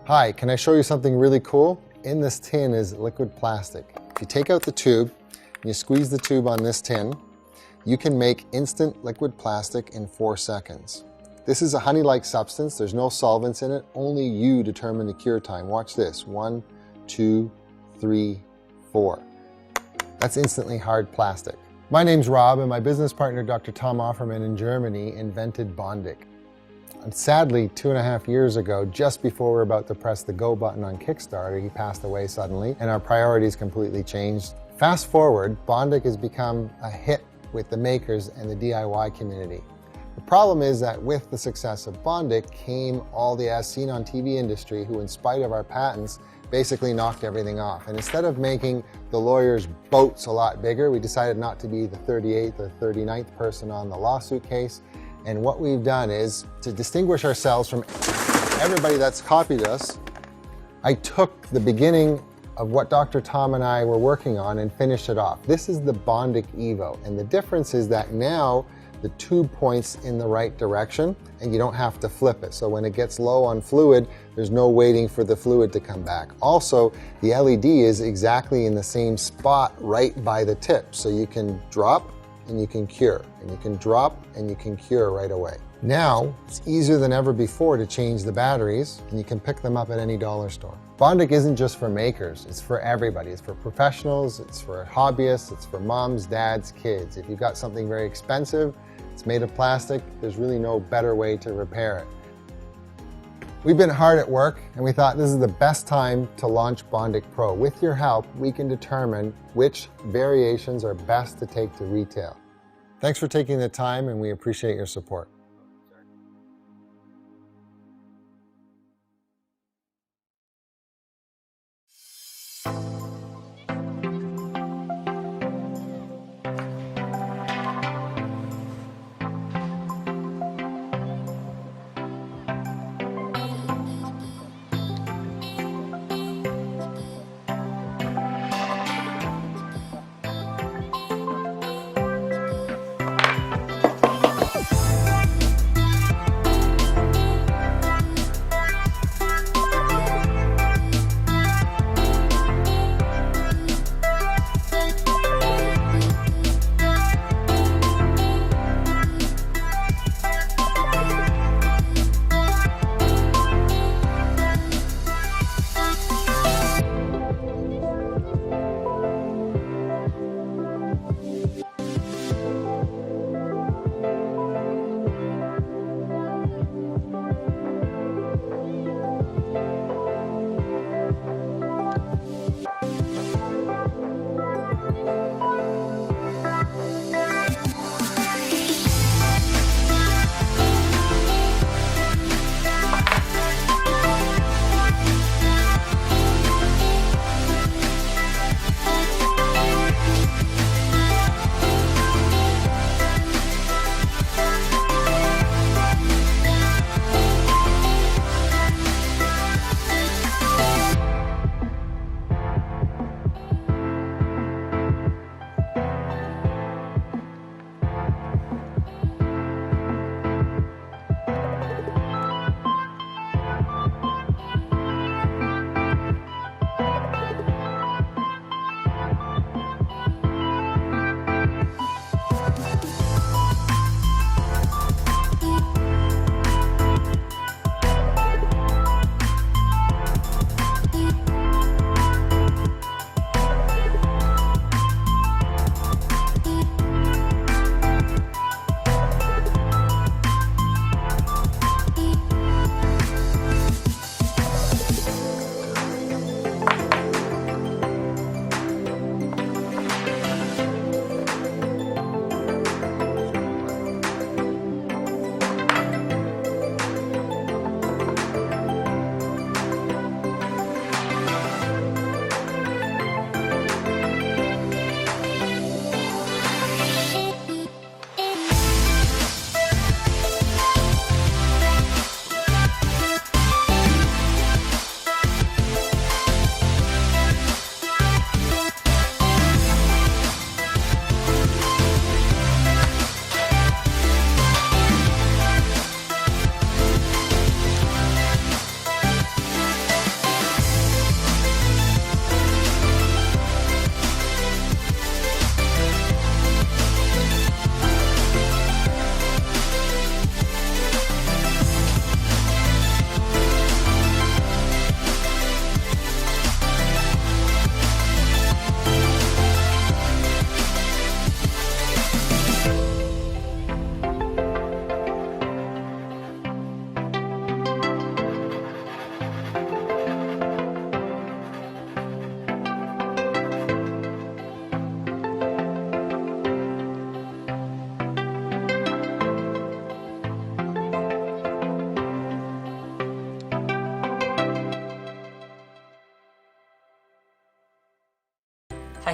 Hi, can I show you something really cool? In this tin is liquid plastic. If you take out the tube and you squeeze the tube on this tin, you can make instant liquid plastic in 4 seconds. This is a honey-like substance. There's no solvents in it. Only you determine the cure time. Watch this. 1, 2, 3, 4. That's instantly hard plastic. My name's Rob, and my business partner, Dr. Tom Offerman in Germany, invented Bondic. And sadly, 2.5 years ago, just before we were about to press the go button on Kickstarter, he passed away suddenly, and our priorities completely changed. Fast forward, Bondic has become a hit with the makers and the DIY community. The problem is that with the success of Bondic came all the as seen on TV industry who, in spite of our patents, basically knocked everything off. And instead of making the lawyers' boats a lot bigger, we decided not to be the 38th or 39th person on the lawsuit case. And what we've done is, to distinguish ourselves from everybody that's copied us, I took the beginning of what Dr. Tom and I were working on and finished it off. This is the Bondic Evo. And the difference is that now the tube points in the right direction and you don't have to flip it. So when it gets low on fluid, there's no waiting for the fluid to come back. Also, the LED is exactly in the same spot right by the tip. So you can drop and you can cure, and you can drop and you can cure right away. Now, it's easier than ever before to change the batteries, and you can pick them up at any dollar store. Bondic isn't just for makers, it's for everybody. It's for professionals, it's for hobbyists, it's for moms, dads, kids. If you've got something very expensive, it's made of plastic, there's really no better way to repair it. We've been hard at work, and we thought this is the best time to launch Bondic Pro. With your help, we can determine which variations are best to take to retail. Thanks for taking the time, and we appreciate your support.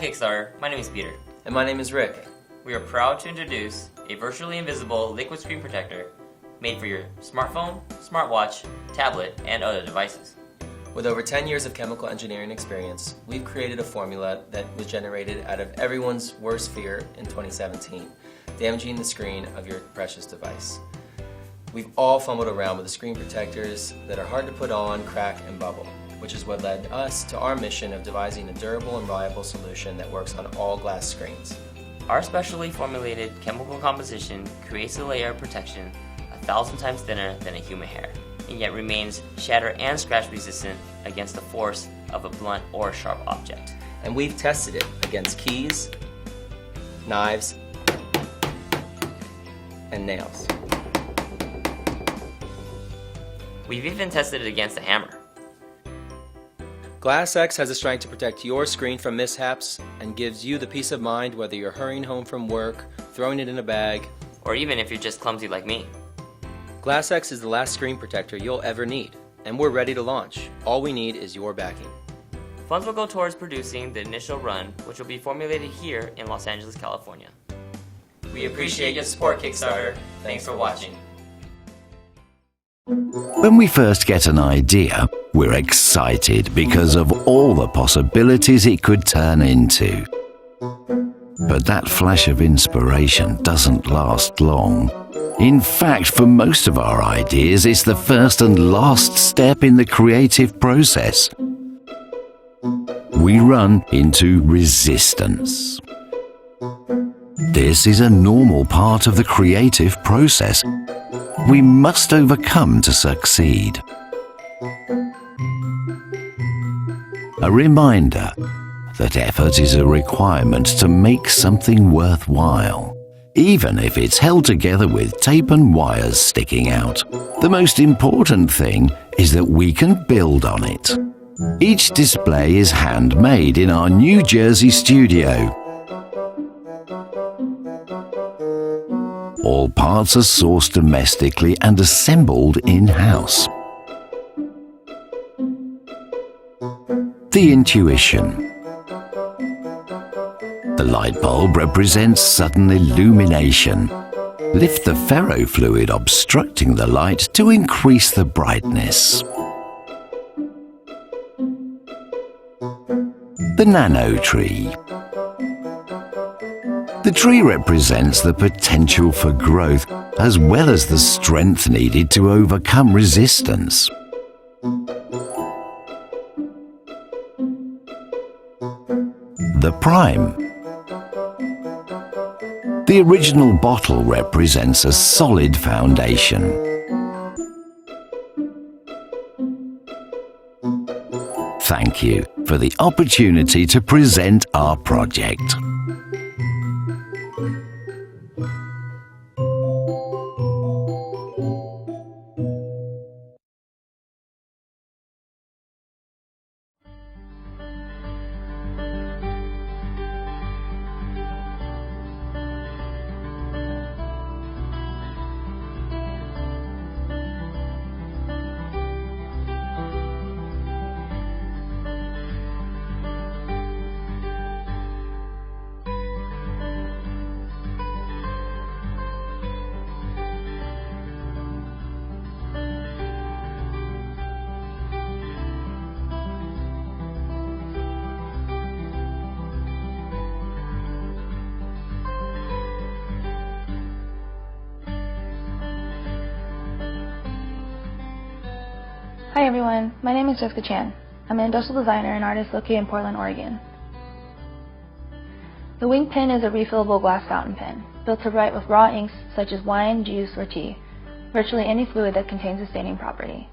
Kickstarter, my name is Peter. And my name is Rick. We are proud to introduce a virtually invisible liquid screen protector made for your smartphone, smartwatch, tablet, and other devices. With over 10 years of chemical engineering experience, we've created a formula that was generated out of everyone's worst fear in 2017, damaging the screen of your precious device. We've all fumbled around with the screen protectors that are hard to put on, crack, and bubble, which is what led us to our mission of devising a durable and reliable solution that works on all glass screens. Our specially formulated chemical composition creates a layer of protection 1,000 times thinner than a human hair, and yet remains shatter and scratch resistant against the force of a blunt or sharp object. And we've tested it against keys, knives, and nails. We've even tested it against a hammer. GlassX has the strength to protect your screen from mishaps and gives you the peace of mind whether you're hurrying home from work, throwing it in a bag, or even if you're just clumsy like me. GlassX is the last screen protector you'll ever need, and we're ready to launch. All we need is your backing. Funds will go towards producing the initial run, which will be formulated here in Los Angeles, California. We appreciate your support, Kickstarter. Thanks for watching. When we first get an idea, we're excited because of all the possibilities it could turn into. But that flash of inspiration doesn't last long. In fact, for most of our ideas, it's the first and last step in the creative process. We run into resistance. This is a normal part of the creative process we must overcome to succeed. A reminder that effort is a requirement to make something worthwhile, even if it's held together with tape and wires sticking out. The most important thing is that we can build on it. Each display is handmade in our New Jersey studio. All parts are sourced domestically and assembled in-house. The intuition. The light bulb represents sudden illumination. Lift the ferrofluid obstructing the light to increase the brightness. The nano tree. The tree represents the potential for growth as well as the strength needed to overcome resistance. The prime. The original bottle represents a solid foundation. Thank you for the opportunity to present our project. Hi everyone, my name is Jessica Chan. I'm an industrial designer and artist located in Portland, Oregon. The Wing Pen is a refillable glass fountain pen, built to write with raw inks such as wine, juice, or tea, virtually any fluid that contains a staining property.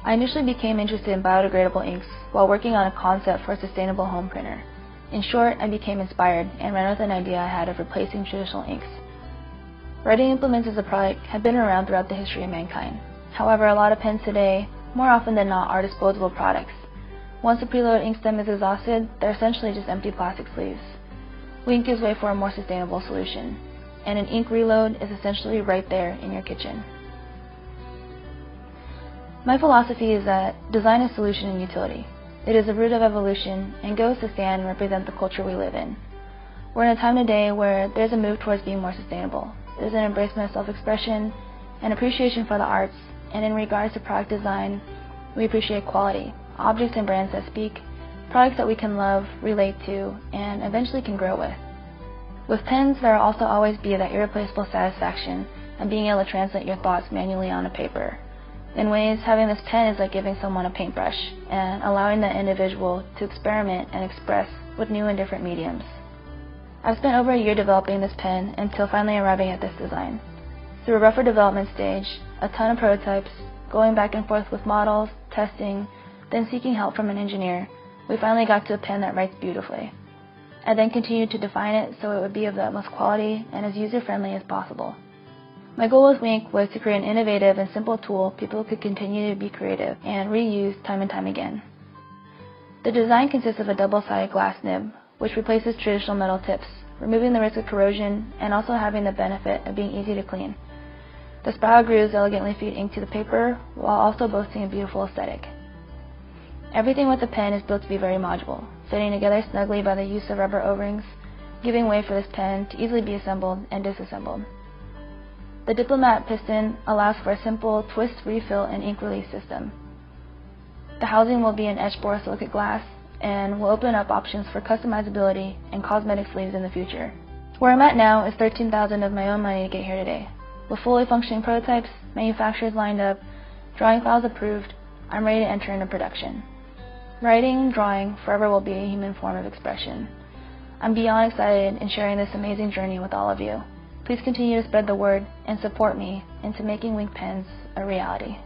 I initially became interested in biodegradable inks while working on a concept for a sustainable home printer. In short, I became inspired and ran with an idea I had of replacing traditional inks. Writing implements as a product have been around throughout the history of mankind. However, a lot of pens today, more often than not, are disposable products. Once the preloaded ink stem is exhausted, they're essentially just empty plastic sleeves. Wing gives way for a more sustainable solution, and an ink reload is essentially right there in your kitchen. My philosophy is that design is solution and utility. It is the root of evolution and goes to stand and represent the culture we live in. We're in a time today where there's a move towards being more sustainable. There's an embracement of self-expression and appreciation for the arts, and in regards to product design, we appreciate quality, objects and brands that speak, products that we can love, relate to, and eventually can grow with. With pens, there will also always be that irreplaceable satisfaction of being able to translate your thoughts manually on a paper. In ways, having this pen is like giving someone a paintbrush and allowing the individual to experiment and express with new and different mediums. I've spent over a year developing this pen until finally arriving at this design. Through a rougher development stage, a ton of prototypes, going back and forth with models, testing, then seeking help from an engineer, we finally got to a pen that writes beautifully. I then continued to define it so it would be of the utmost quality and as user-friendly as possible. My goal with Wink was to create an innovative and simple tool people could continue to be creative and reuse time and time again. The design consists of a double-sided glass nib, which replaces traditional metal tips, removing the risk of corrosion and also having the benefit of being easy to clean. The spiral grooves elegantly feed ink to the paper while also boasting a beautiful aesthetic. Everything with the pen is built to be very modular, fitting together snugly by the use of rubber O-rings, giving way for this pen to easily be assembled and disassembled. The Diplomat piston allows for a simple twist, refill, and ink release system. The housing will be in etched borosilicate glass and will open up options for customizability and cosmetic sleeves in the future. Where I'm at now is $13,000 of my own money to get here today. With fully functioning prototypes, manufacturers lined up, drawing files approved, I'm ready to enter into production. Writing, drawing, forever will be a human form of expression. I'm beyond excited in sharing this amazing journey with all of you. Please continue to spread the word and support me into making Wink pens a reality.